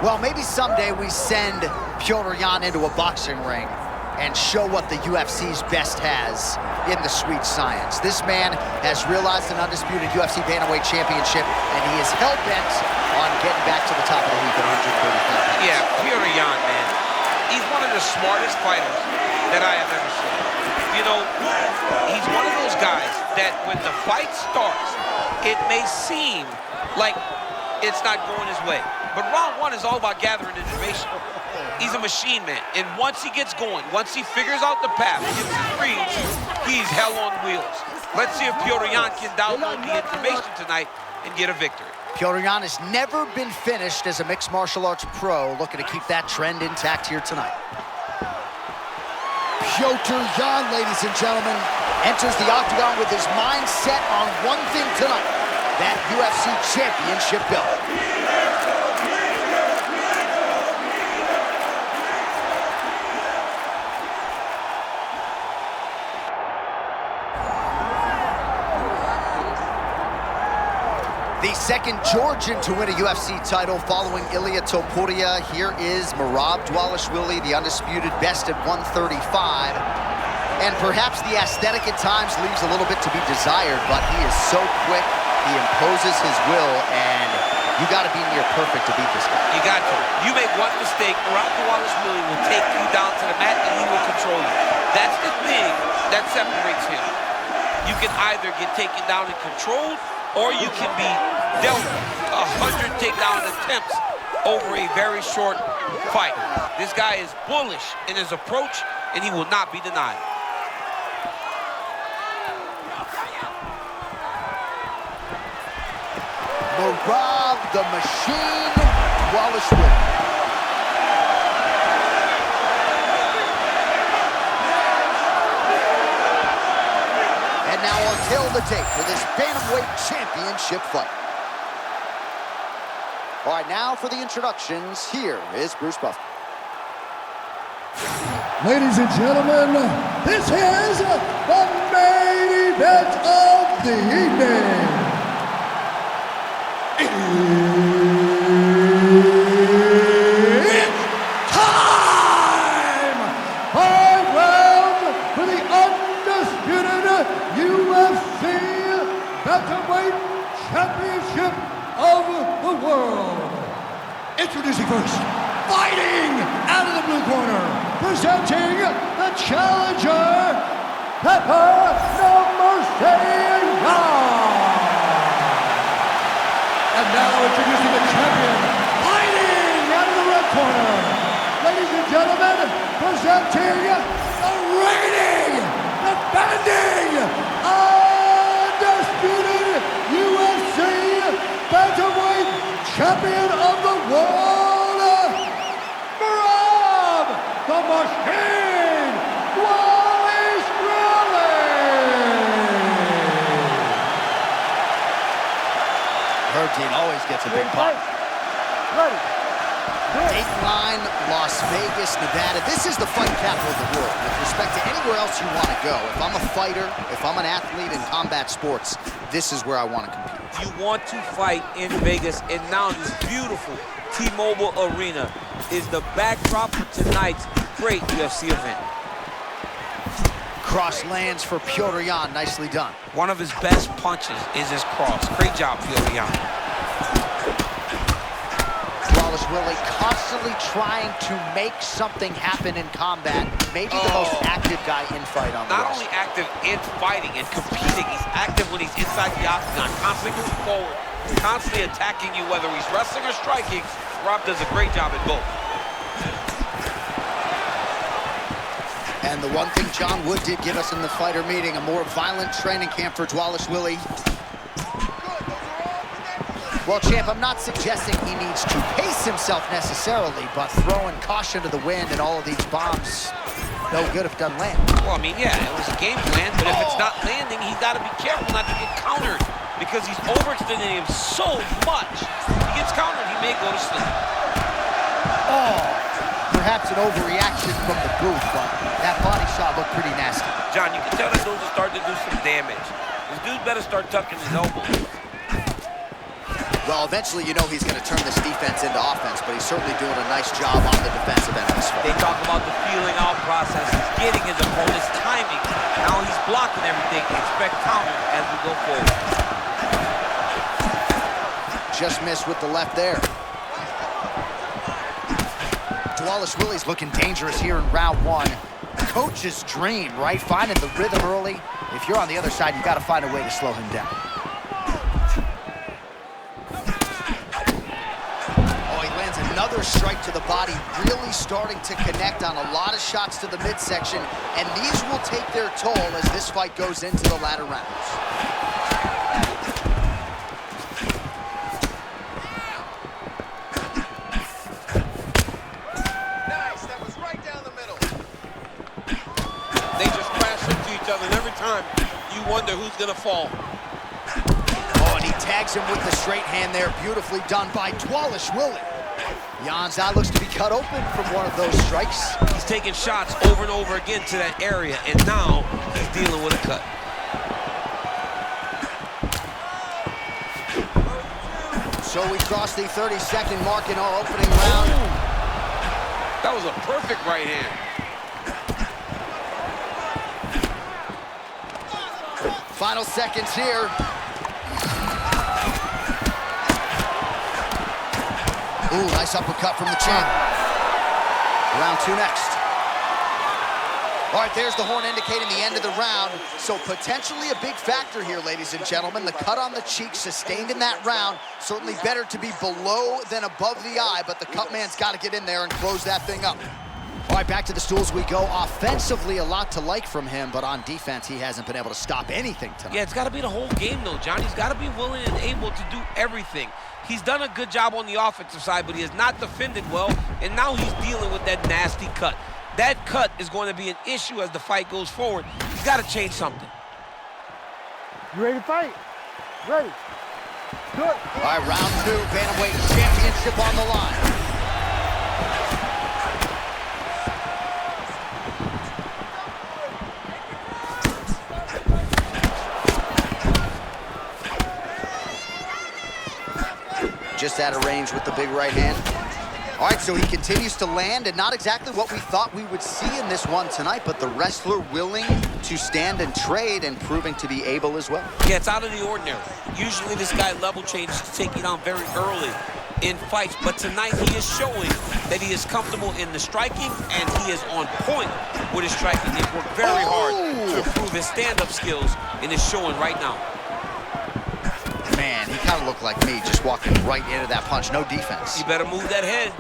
Well, maybe someday we send Petr into a boxing ring and show what the UFC's best has in the sweet science. This man has realized an undisputed UFC bantamweight championship, and he is hell-bent on getting back to the top of the heap at 135 pounds. Yeah, Petr, man. He's one of the smartest fighters that I have ever seen. You know, he's one of those guys that when the fight starts, it may seem like it's not going his way. But round one is all about gathering information. He's a machine, man. And once he gets going, once he figures out the path, gets his reads, he's hell on wheels. Let's see if Petr can download the information tonight and get a victory. Petr has never been finished as a mixed martial arts pro, looking to keep that trend intact here tonight. Petr, ladies and gentlemen, enters the octagon with his mind set on one thing tonight, that UFC championship belt. The second Georgian to win a UFC title following Ilia Topuria. Here is Merab Dvalishvili, the undisputed best at 135. And perhaps the aesthetic at times leaves a little bit to be desired, but he is so quick, he imposes his will, and you got to be near perfect to beat this guy. You got to. You make one mistake, Merab Dvalishvili will take you down to the mat and he will control you. That's the thing that separates him. You can either get taken down and controlled, or you can be dealt 100 takedown attempts over a very short fight. This guy is bullish in his approach, and he will not be denied. Merab the Machine Dvalishvili. And now on tail of the tape for this bantamweight championship fight. All right, now for the introductions, here is Bruce Buffer. Ladies and gentlemen, this is the main event of the evening. It's time! 5 rounds for the undisputed UFC bantamweight championship of the world. Introducing first, fighting out of the blue corner, presenting the challenger, Petr And now introducing the champion, fighting out of the red corner. Ladies and gentlemen, presenting the reigning, defending, undisputed UFC bantamweight champion of the world, Merab the Machine Dvalishvili. Hurricane always gets a big pop. Dateline, Las Vegas, Nevada. This is the fight capital of the world with respect to anywhere else you want to go. If I'm a fighter, if I'm an athlete in combat sports, this is where I want to compete. You want to fight in Vegas, and now this beautiful T-Mobile Arena is the backdrop for tonight's great UFC event. Cross lands for Petr, nicely done. One of his best punches is his cross. Great job, Petr. Dvalishvili constantly trying to make something happen in combat. Maybe the most active guy in fight on the Not roster. only active in fighting and competing, he's active when he's inside the octagon, constantly moving forward, constantly attacking you, whether he's wrestling or striking. Rob does a great job at both. And the one thing John Wood did give us in the fighter meeting, a more violent training camp for Dvalishvili. Well, champ, I'm not suggesting he needs to pace himself necessarily, but throwing caution to the wind and all of these bombs, no good if it doesn't land. Well, I mean, yeah, it was a game plan, but if it's not landing, he's got to be careful not to get countered because he's overextending him so much. If he gets countered, he may go to sleep. Oh, perhaps an overreaction from the booth, but that body shot looked pretty nasty. John, you can tell that dude's starting to do some damage. This dude better start tucking his elbows. Well, eventually, you know he's going to turn this defense into offense, but he's certainly doing a nice job on the defensive end of this fight. They talk about the feeling out process. He's getting his opponent's timing. Now he's blocking everything. Expect counter as we go forward. Just missed with the left there. Dvalishvili's looking dangerous here in round one. Coach's dream, right? Finding the rhythm early. If you're on the other side, you got to find a way to slow him down. Another strike to the body, really starting to connect on a lot of shots to the midsection, and these will take their toll as this fight goes into the latter rounds. Nice, that was right down the middle. They just crash into each other, and every time you wonder who's gonna fall. Oh, and he tags him with the straight hand there, beautifully done by Dvalishvili. Jan's eye looks to be cut open from one of those strikes. He's taking shots over and over again to that area, and now he's dealing with a cut. So we crossed the 30-second mark in our opening round. That was a perfect right hand. Final seconds here. Ooh, nice uppercut from the chin. Round two next. All right, there's the horn indicating the end of the round. So potentially a big factor here, ladies and gentlemen. The cut on the cheek sustained in that round. Certainly better to be below than above the eye, but the cut man's got to get in there and close that thing up. All right, back to the stools we go. Offensively, a lot to like from him, but on defense, he hasn't been able to stop anything tonight. Yeah, it's got to be the whole game, though, John. He's got to be willing and able to do everything. He's done a good job on the offensive side, but he has not defended well, and now he's dealing with that nasty cut. That cut is going to be an issue as the fight goes forward. He's got to change something. You ready to fight? Ready. Good. All right, round two, bantamweight championship on the line. Just out of range with the big right hand. All right, so he continues to land, and not exactly what we thought we would see in this one tonight, but the wrestler willing to stand and trade and proving to be able as well. Yeah, it's out of the ordinary. Usually this guy level changes to take you down very early in fights, but tonight he is showing that he is comfortable in the striking, and he is on point with his striking. He's worked very hard to improve his stand-up skills, and is showing right now. Man, he kind of looked like me, just walking right into that punch. No defense. You better move that head.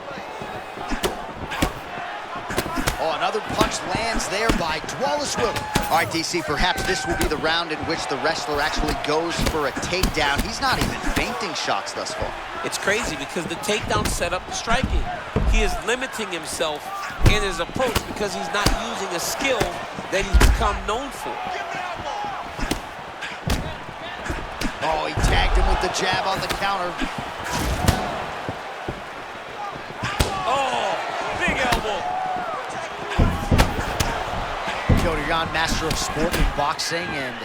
Oh, another punch lands there by Dvalishvili. All right, DC, perhaps this will be the round in which the wrestler actually goes for a takedown. He's not even feinting shots thus far. It's crazy because the takedown set up the striking. He is limiting himself in his approach because he's not using a skill that he's become known for. Oh, he tagged him with the jab on the counter. Oh, big elbow. Petr, master of sport in boxing, and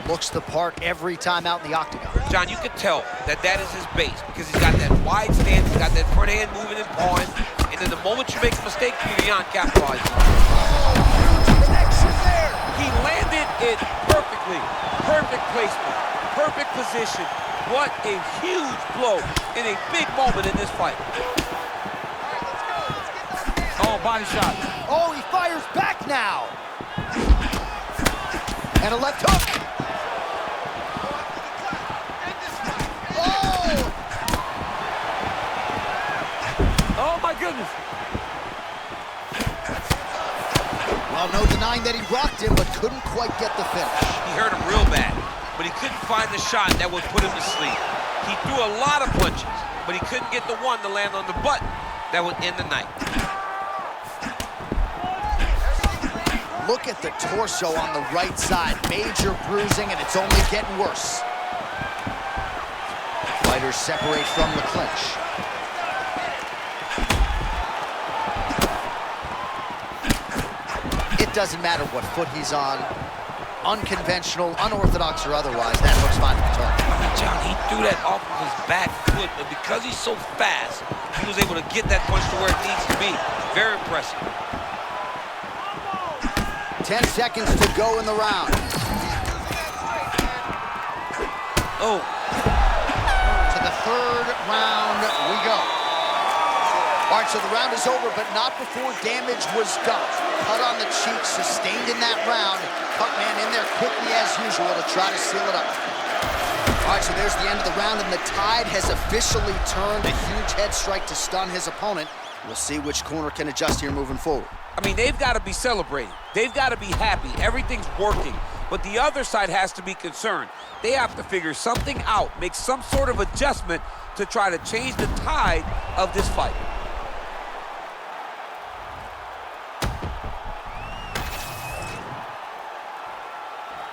looks the part every time out in the octagon. John, you can tell that that is his base because he's got that wide stance, he's got that front hand moving and pawing, and then the moment you make a mistake, Petr capitalizes. Connection there. He landed it perfectly. Perfect placement. Perfect position. What a huge blow in a big moment in this fight. Oh, body shot. Oh, he fires back now. And a left hook. Oh! Oh, my goodness. Well, no denying that he rocked him, but couldn't quite get the finish. He hurt him real bad, but he couldn't find the shot that would put him to sleep. He threw a lot of punches, but he couldn't get the one to land on the button that would end the night. Look at the torso on the right side. Major bruising, and it's only getting worse. Fighters separate from the clinch. It doesn't matter what foot he's on. Unconventional, unorthodox, or otherwise, that looks fine to the target. John, he threw that off of his back foot, but because he's so fast, he was able to get that punch to where it needs to be. Very impressive. 10 seconds to go in the round. Oh. To the third round we go. All right, so the round is over, but not before damage was done. Cut on the cheek, sustained in that round. Cut man in there quickly as usual to try to seal it up. All right, so there's the end of the round, and the tide has officially turned. A huge head strike to stun his opponent. We'll see which corner can adjust here moving forward. I mean, they've got to be celebrating. They've got to be happy. Everything's working. But the other side has to be concerned. They have to figure something out, make some sort of adjustment to try to change the tide of this fight.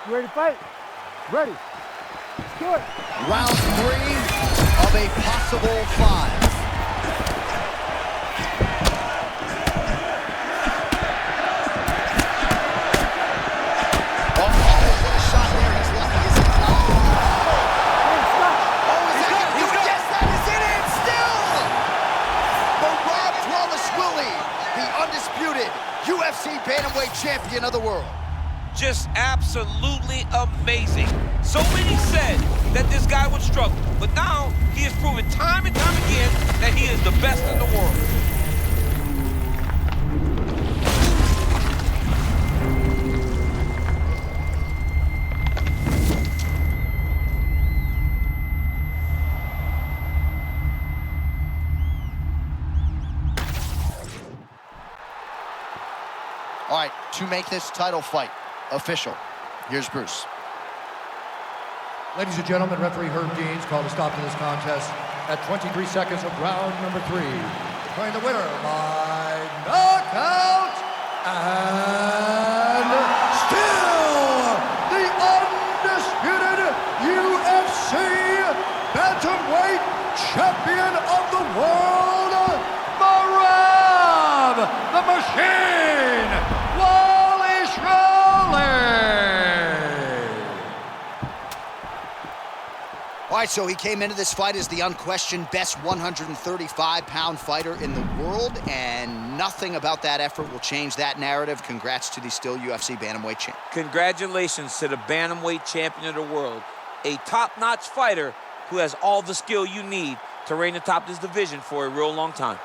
You ready to fight? Ready. Let's do it. Round 3 of a possible 5. UFC bantamweight champion of the world. Just absolutely amazing. So many said that this guy would struggle, but now he has proven time and time again that he is the best in the world. All right, to make this title fight official, here's Bruce. Ladies and gentlemen, referee Herb Deans called a stop to this contest at 23 seconds of round number 3. Declaring the winner by knockout and still the undisputed UFC bantamweight champion of the world, Merab the Machine Dvalishvili. All right, so he came into this fight as the unquestioned best 135-pound fighter in the world, and nothing about that effort will change that narrative. Congrats to the still UFC bantamweight champ. Congratulations to the bantamweight champion of the world, a top-notch fighter who has all the skill you need to reign atop this division for a real long time.